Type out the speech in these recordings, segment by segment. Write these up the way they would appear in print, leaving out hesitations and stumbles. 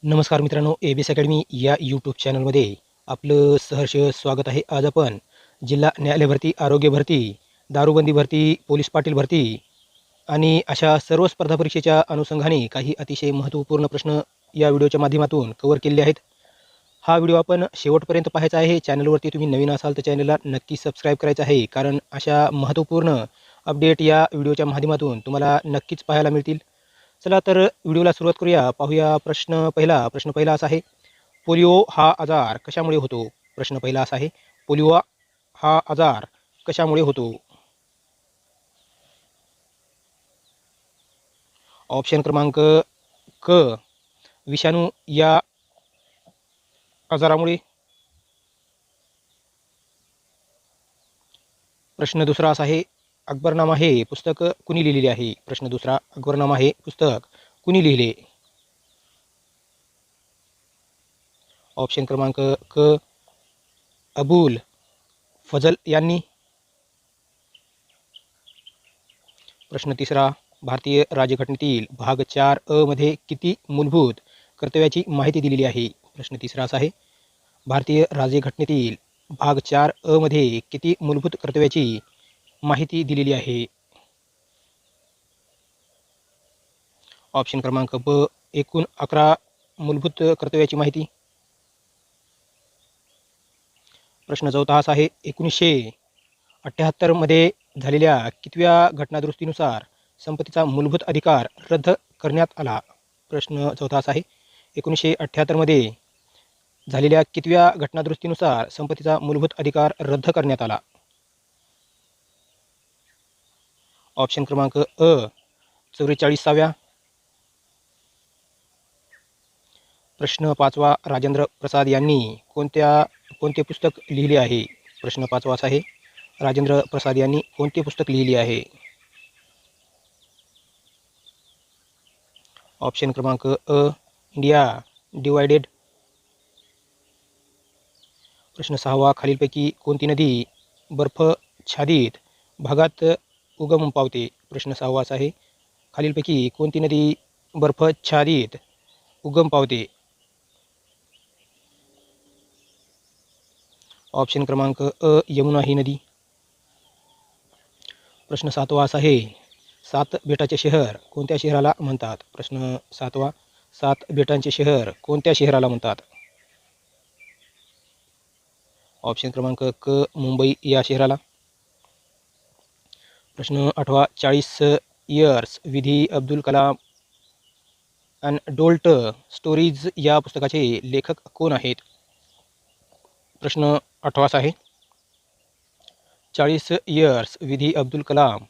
नमस्कार मित्रांनो, ABS academy या यूट्यूब चॅनलमध्ये आपलं सहर्ष स्वागत आहे. आज आपण जिल्हा न्यायालय भरती, आरोग्य भरती, दारूबंदी भरती, पोलीस पाटील भरती आणि अशा सर्व स्पर्धा परीक्षेच्या अनुषंगाने काही अतिशय महत्त्वपूर्ण प्रश्न या व्हिडिओच्या माध्यमातून कव्हर केलेले आहेत. हा व्हिडिओ आपण शेवटपर्यंत पाहायचा आहे. चॅनलवरती तुम्ही नवीन असाल तर चॅनलला नक्की सबस्क्राईब करायचं आहे, कारण अशा महत्त्वपूर्ण अपडेट या व्हिडिओच्या माध्यमातून तुम्हाला नक्कीच पाहायला मिळतील. चला तर व्हिडिओला सुरुवात करूया. पाहूया प्रश्न पहिला असा आहे, पोलिओ हा आजार कशामुळे होतो? प्रश्न पहिला असा आहे, पोलिओ हा आजार कशामुळे होतो? ऑप्शन क्रमांक क, विषाणू या आजारामुळे. प्रश्न दुसरा असा आहे, अकबरनामा हे पुस्तक कुणी लिहिलेले आहे? प्रश्न दुसरा, अकबरनामा हे पुस्तक कुणी लिहिले? ऑप्शन क्रमांक क, अबुल फजल यांनी. प्रश्न तिसरा, भारतीय राज्यघटनेतील भाग 4 मध्ये किती मूलभूत कर्तव्याची माहिती दिलेली आहे? प्रश्न तिसरा असा आहे, भारतीय राज्यघटनेतील भाग 4 मध्ये किती मूलभूत कर्तव्याची माहिती दिलेली आहे? ऑप्शन क्रमांक ब, एकूण 11 मूलभूत कर्तव्याची माहिती. प्रश्न चौथा असा आहे, 1978 मध्ये झालेल्या कितव्या घटनादुरुस्तीनुसार संपत्तीचा मूलभूत अधिकार रद्द करण्यात आला? प्रश्न चौथा असा आहे, 1978 मध्ये झालेल्या कितव्या घटनादुरुस्तीनुसार संपत्तीचा मूलभूत अधिकार रद्द करण्यात आला? ऑप्शन क्रमांक अ, 44व्या. प्रश्न पाचवा, राजेंद्र प्रसाद यांनी कोणते पुस्तक लिहिले आहे? प्रश्न पाचवा असा आहे, राजेंद्र प्रसाद यांनी कोणते पुस्तक लिहिले आहे? ऑप्शन क्रमांक अ, इंडिया डिवायडेड. प्रश्न सहावा, खालीलपैकी कोणती नदी बर्फाच्छादित भागात उगम पावते? प्रश्न सहावा असा आहे, खालीलपैकी कोणती नदी बर्फाच्छादित उगम पावते? ऑप्शन क्रमांक अ, यमुना ही नदी. प्रश्न सातवा असा आहे, 7 बेटाचे शहर कोणत्या शहराला म्हणतात? प्रश्न सातवा, 7 बेटांचे शहर कोणत्या शहराला म्हणतात? ऑप्शन क्रमांक क, मुंबई या शहराला. प्रश्न आठवा, 40 इयर्स विधी अब्दुल कलाम अनटोल्ड स्टोरीज या पुस्तकाचे लेखक कोण आहेत? प्रश्न आठवा असा आहे, 40 इयर्स विधी अब्दुल कलाम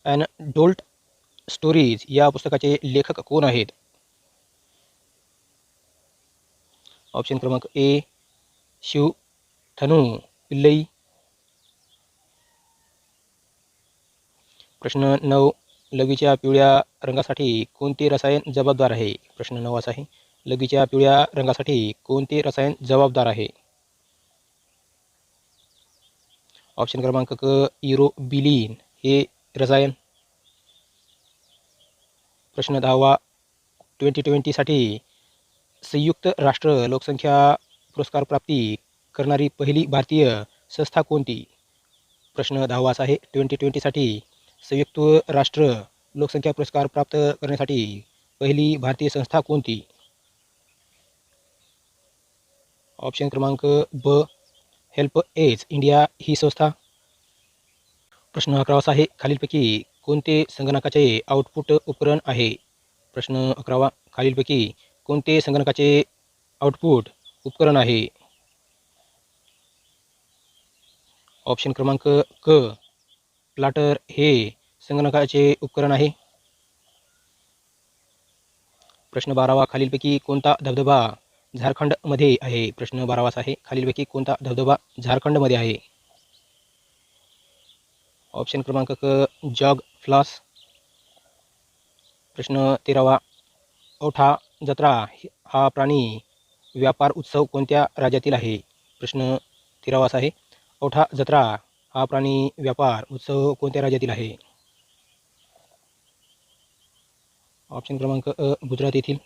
अनटोल्ड स्टोरीज या पुस्तकाचे लेखक कोण आहेत? ऑप्शन क्रमांक ए, शिव थनू पिल्लई. प्रश्न 9, लघवीच्या पिवळ्या रंगासाठी कोणते रसायन जबाबदार आहे? प्रश्न 9 असा आहे, लघवीच्या पिवळ्या रंगासाठी कोणते रसायन जबाबदार आहे? ऑप्शन क्रमांक क, इरोबिलिन हे रसायन. प्रश्न 10वा, 2020साठी संयुक्त राष्ट्र लोकसंख्या पुरस्कार प्राप्ती करणारी पहिली भारतीय संस्था कोणती? प्रश्न 10वा असा आहे, 2020साठी संयुक्त राष्ट्र लोकसंख्या पुरस्कार प्राप्त करण्यासाठी पहिली भारतीय संस्था कोणती? ऑप्शन क्रमांक ब, हेल्प एज इंडिया ही संस्था. प्रश्न 11वा असा आहे, खालीलपैकी कोणते संगणकाचे आउटपुट उपकरण आहे? प्रश्न 11वा, खालीलपैकी कोणते संगणकाचे आउटपुट उपकरण आहे? ऑप्शन क्रमांक क, प्लॉटर हे संगणकाचे उपकरण आहे. प्रश्न 12वा, खालीलपैकी कोणता धबधबा झारखंडमध्ये आहे? प्रश्न 12वा असा आहे, खालीलपैकी कोणता धबधबा झारखंडमध्ये आहे? ऑप्शन क्रमांक क, जॉग फ्लॉस. प्रश्न 13वा, औठा जत्रा हा प्राणी व्यापार उत्सव कोणत्या राज्यातील आहे? प्रश्न 13वा असा आहे, औठा जत्रा हा प्राणी व्यापार उत्सव कोणत्या राज्यातील आहे? ऑप्शन क्रमांक अ, गुजरात येथील.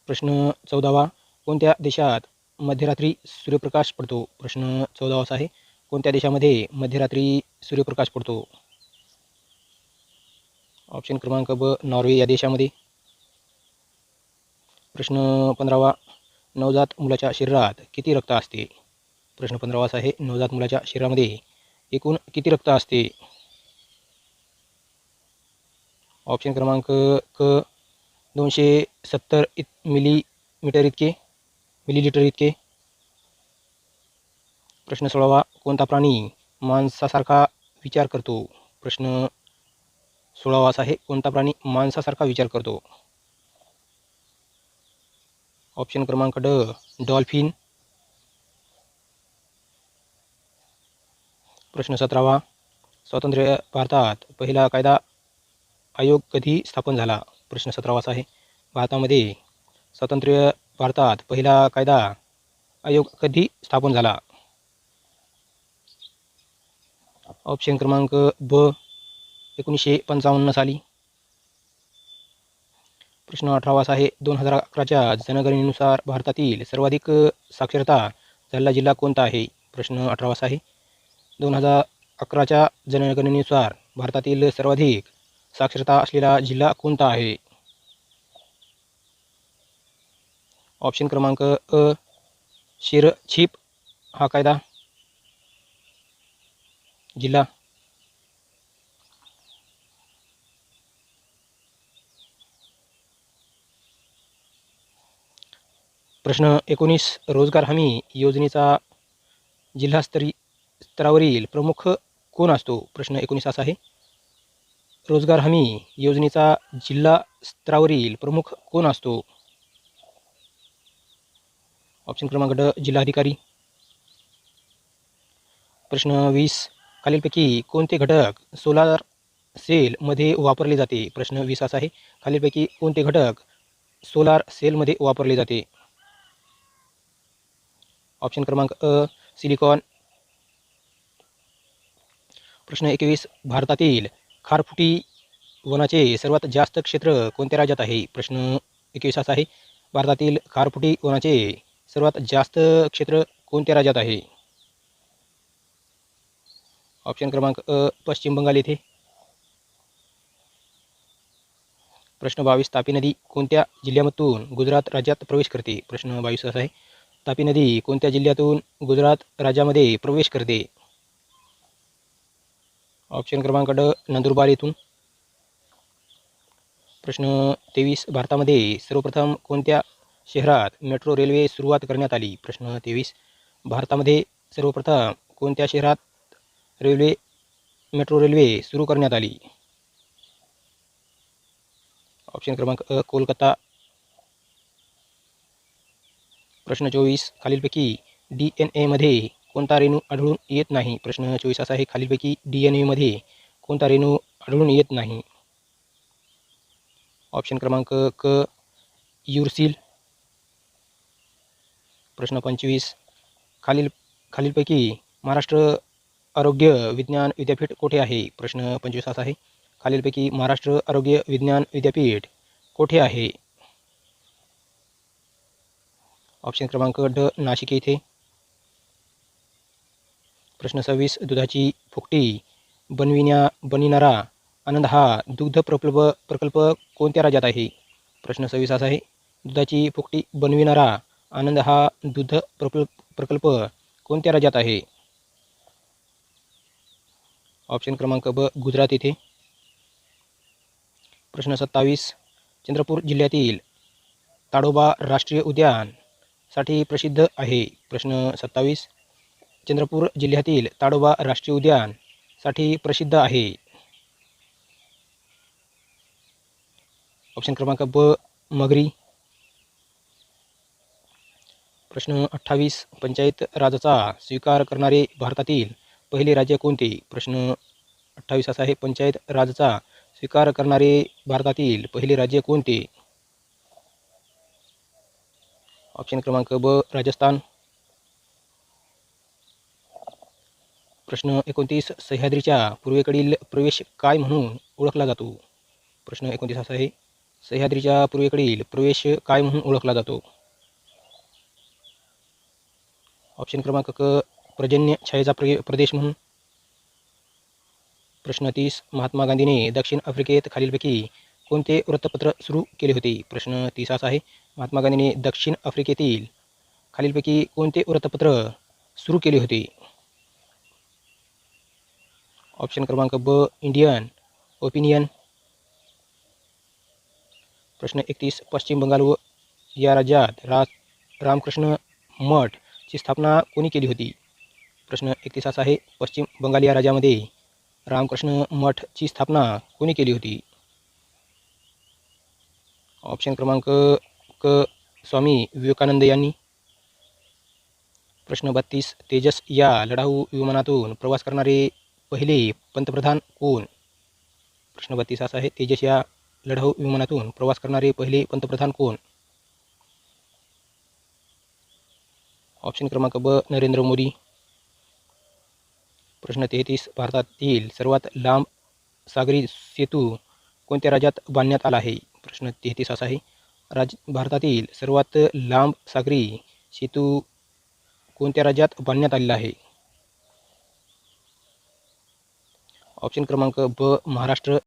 प्रश्न 14वा, कोणत्या देशात मध्यरात्री सूर्यप्रकाश पडतो? प्रश्न 14वा असा आहे, कोणत्या देशामध्ये मध्यरात्री सूर्यप्रकाश पडतो? ऑप्शन क्रमांक ब, नॉर्वे या देशामध्ये. प्रश्न 15वा, नवजात मुलाच्या शरीरात किती रक्त असते? प्रश्न 15वा असा आहे, नवजात मुलाच्या शरीरामध्ये एकूण किती रक्त असते? ऑप्शन क्रमांक क, 270 मिलीमीटर इतके, मिलीलीटर इतके. प्रश्न 16वा, कोणता प्राणी माणसासारखा विचार करतो? प्रश्न 16वा असा आहे, कोणता प्राणी माणसासारखा विचार करतो? ऑप्शन क्रमांक ड, डॉल्फिन. प्रश्न 17वा, स्वातंत्र्य भारतात पहिला कायदा आयोग कधी स्थापन झाला? प्रश्न 17वा असा आहे, भारतामध्ये स्वातंत्र्य भारतात पहिला कायदा आयोग कधी स्थापन झाला? ऑप्शन क्रमांक ब, 1955 साली. प्रश्न 18वा असा आहे, 2011च्या जनगणनेनुसार भारतातील सर्वाधिक साक्षरता झालेला जिल्हा कोणता आहे? प्रश्न 18वा असा आहे, 2011च्या जनगणनेनुसार भारतातील सर्वाधिक साक्षरता असलेला जिल्हा कोणता आहे? ऑप्शन क्रमांक अ, शिरछिप हा कायदा जिल्हा. प्रश्न 19, रोजगार हमी योजनेचा स्तरावरील प्रमुख कोण असतो? प्रश्न 19 असा आहे, रोजगार हमी योजनेचा जिल्हा स्तरावरील प्रमुख कोण असतो? ऑप्शन क्रमांक ड, जिल्हाधिकारी. प्रश्न 20, खालीलपैकी कोणते घटक सोलार सेलमध्ये वापरले जाते? प्रश्न 20 असा आहे, खालीलपैकी कोणते घटक सोलार सेलमध्ये वापरले जाते? ऑप्शन क्रमांक अ, सिलिकॉन. प्रश्न 21, भारतातील खारफुटी वनाचे सर्वात जास्त क्षेत्र कोणत्या राज्यात आहे? प्रश्न 21 असा आहे, भारतातील खारफुटी वनाचे सर्वात जास्त क्षेत्र कोणत्या राज्यात आहे? ऑप्शन क्रमांक अ, पश्चिम बंगाल येथे. प्रश्न 22, तापी नदी कोणत्या जिल्ह्यामधून गुजरात राज्यात प्रवेश करते? प्रश्न 22 असा आहे, तापी नदी कोणत्या जिल्ह्यातून गुजरात राज्यामध्ये प्रवेश करते? ऑप्शन क्रमांक ड, नंदुरबार येथून. प्रश्न 23, भारतामध्ये सर्वप्रथम कोणत्या शहरात मेट्रो रेल्वे सुरुवात करण्यात आली? प्रश्न 23, भारतामध्ये सर्वप्रथम कोणत्या शहरात मेट्रो रेल्वे सुरू करण्यात आली? ऑप्शन क्रमांक अ, कोलकाता. प्रश्न 24, खालीलपैकी DNA मध्ये कोणता रेणू आढळून येत नाही? प्रश्न 24 असा आहे, खालीलपैकी DNA मध्ये कोणता रेणू आढळून येत नाही? ऑप्शन क्रमांक क, युरसिल. प्रश्न 25, खालीलपैकी महाराष्ट्र आरोग्य विज्ञान विद्यापीठ कोठे आहे? प्रश्न 25 असा आहे, खालीलपैकी महाराष्ट्र आरोग्य विज्ञान विद्यापीठ कोठे आहे? ऑप्शन क्रमांक ड, नाशिक येथे. प्रश्न 26, दुधाची फुकटी बनविणारा आनंद हा दुग्ध प्रकल्प कोणत्या राज्यात आहे? प्रश्न 26 असा आहे, दुधाची फुकटी बनविणारा आनंद हा दुग्ध प्रकल्प कोणत्या राज्यात आहे? ऑप्शन क्रमांक ब, गुजरात येथे. प्रश्न 27, चंद्रपूर जिल्ह्यातील ताडोबा राष्ट्रीय उद्यान साठी प्रसिद्ध आहे? प्रश्न 27, चंद्रपूर जिल्ह्यातील ताडोबा राष्ट्रीय उद्यान साठी प्रसिद्ध आहे? ऑप्शन क्रमांक ब, मगरी. प्रश्न 28, पंचायत राजाचा स्वीकार करणारे भारतातील पहिले राज्य कोणते? प्रश्न 28 असा आहे, पंचायत राजाचा स्वीकार करणारे भारतातील पहिले राज्य कोणते? ऑप्शन क्रमांक ब, राजस्थान. प्रश्न 29, सह्याद्रीच्या पूर्वेकडील प्रवेश काय म्हणून ओळखला जातो? प्रश्न 29 असा आहे, सह्याद्रीच्या पूर्वेकडील प्रवेश काय म्हणून ओळखला जातो? ऑप्शन क्रमांक क पर्जन्य छायेचा प्रदेश म्हणून. प्रश्न 30. महात्मा गांधीने दक्षिण आफ्रिकेत खालीलपैकी कोणते वृत्तपत्र सुरू केले होते? प्रश्न 30 असा आहे, महात्मा गांधीने दक्षिण आफ्रिकेतील खालीलपैकी कोणते वृत्तपत्र सुरू केले होते? ऑप्शन क्रमांक ब इंडियन ओपिनियन. प्रश्न 31. पश्चिम बंगाल व या राज्यात रामकृष्ण मठ ची स्थापना कोणी केली होती? प्रश्न 31 असा आहे, पश्चिम बंगाल या राज्यामध्ये रामकृष्ण मठ ची स्थापना कोणी केली होती? ऑप्शन क्रमांक क स्वामी विवेकानंद यांनी. प्रश्न 32. तेजस या लढाऊ विमानातून प्रवास करणारे पहिले पंतप्रधान कोण? प्रश्न 32 असा आहे, तेजस या लढाऊ विमानातून प्रवास करणारे पहिले पंतप्रधान कोण? ऑप्शन क्रमांक ब नरेंद्र मोदी. प्रश्न 33. भारतातील सर्वात लांब सागरी सेतू कोणत्या राज्यात बांधण्यात आला आहे? प्रश्न 33 असा आहे, भारतातील सर्वात लांब सागरी सेतू कोणत्या राज्यात बांधण्यात आलेला आहे? ऑप्शन क्रमांक ब महाराष्ट्र